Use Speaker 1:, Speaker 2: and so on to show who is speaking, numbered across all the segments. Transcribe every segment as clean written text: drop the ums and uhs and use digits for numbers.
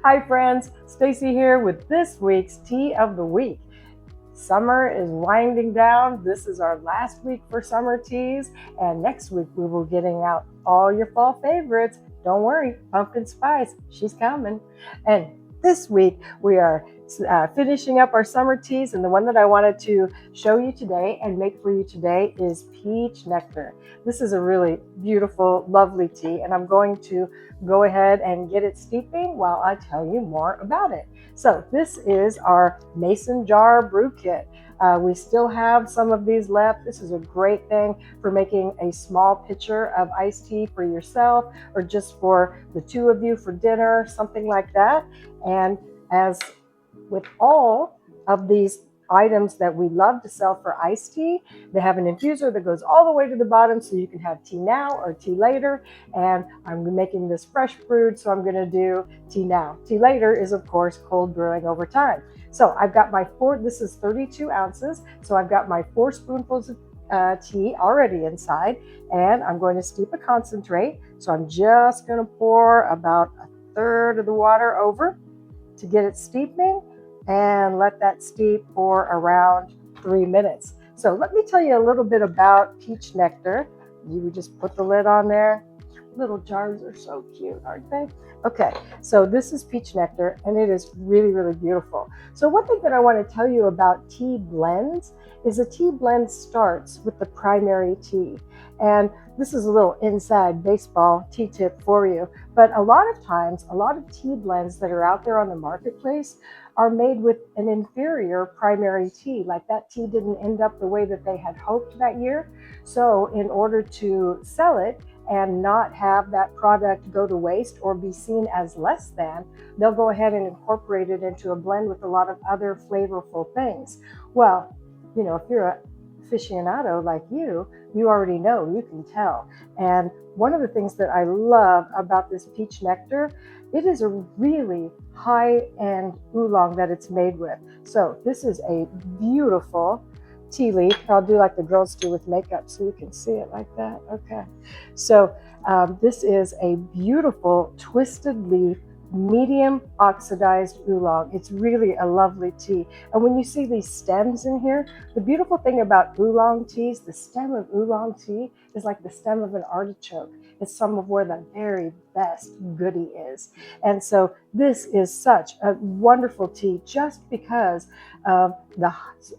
Speaker 1: Hi friends, Stacie here with this week's Tea of the Week. Summer is winding down. This is our last week for summer teas, and next week we will be getting out all your fall favorites. Don't worry, pumpkin spice, she's coming. And this week we are finishing up our summer teas, and the one that I wanted to show you today and make for you today is Peach Nectar. This is a really beautiful, lovely tea, and I'm going to go ahead and get it steeping while I tell you more about it. So this is our mason jar brew kit. We still have some of these left. This is a great thing for making a small pitcher of iced tea for yourself or just for the two of you for dinner, something like that. And as with all of these items that we love to sell for iced tea, they have an infuser that goes all the way to the bottom so you can have tea now or tea later. And I'm making this fresh brewed, so I'm going to do tea now. Tea later is, of course, cold brewing over time. So I've got my this is 32 ounces. So I've got my 4 spoonfuls of tea already inside, and I'm going to steep a concentrate. So I'm just going to pour about a third of the water over to get it steeping and let that steep for around 3 minutes. So let me tell you a little bit about Peach Nectar. You would just put the lid on there. Little jars are so cute, aren't they? Okay, so this is Peach Nectar, and it is really, really beautiful. So one thing that I want to tell you about tea blends is a tea blend starts with the primary tea. And this is a little inside baseball tea tip for you. But a lot of times, a lot of tea blends that are out there on the marketplace are made with an inferior primary tea. Like that tea didn't end up the way that they had hoped that year. So in order to sell it and not have that product go to waste or be seen as less than, they'll go ahead and incorporate it into a blend with a lot of other flavorful things. Well, you know, if you're a aficionado like you already know, you can tell. And one of the things that I love about this Peach Nectar, it is a really high-end oolong that it's made with. So this is a beautiful tea leaf. I'll do like the girls do with makeup so you can see it like that. Okay. So this is a beautiful twisted leaf, medium oxidized oolong. It's really a lovely tea. And when you see these stems in here, the beautiful thing about oolong teas, the stem of oolong tea is like the stem of an artichoke. It's some of where the very best goodie is. And so this is such a wonderful tea just because of the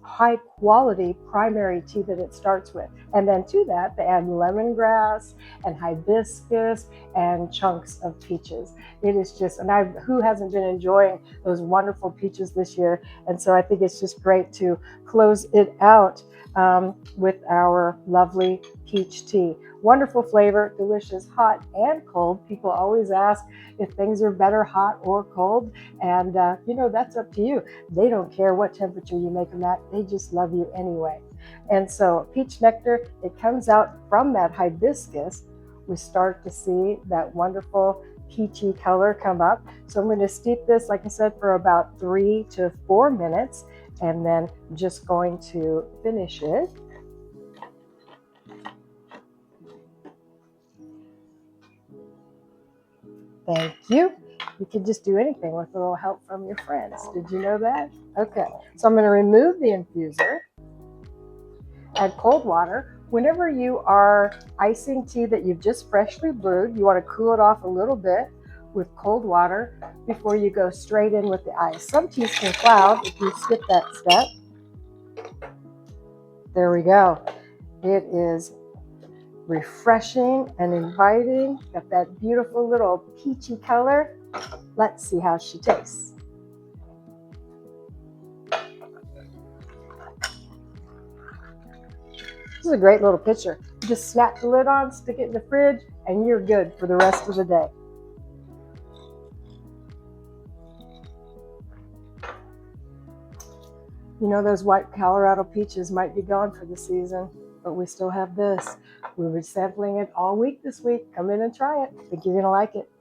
Speaker 1: high quality primary tea that it starts with. And then to that, they add lemongrass and hibiscus and chunks of peaches. It is just, and who hasn't been enjoying those wonderful peaches this year? And so I think it's just great to close it out with our lovely peach tea. Wonderful flavor, delicious, hot and cold. People always ask if things are better hot or cold, and you know, that's up to you. They don't care what temperature you make them at, they just love you anyway. And so Peach Nectar, it comes out from that hibiscus. We start to see that wonderful peachy color come up. So I'm going to steep this, like I said, for about 3 to 4 minutes, and then I'm just going to finish it. Thank you. You can just do anything with a little help from your friends. Did you know that? Okay, so I'm going to remove the infuser, add cold water. Whenever you are icing tea that you've just freshly brewed, you want to cool it off a little bit with cold water before you go straight in with the ice. Some teas can cloud if you skip that step. There we go. It is refreshing and inviting. Got that beautiful little peachy color. Let's see how she tastes. This is a great little pitcher. You just snap the lid on, stick it in the fridge, and you're good for the rest of the day. You know, those white Colorado peaches might be gone for the season, but we still have this. We'll be sampling it all week this week. Come in and try it. I think you're going to like it.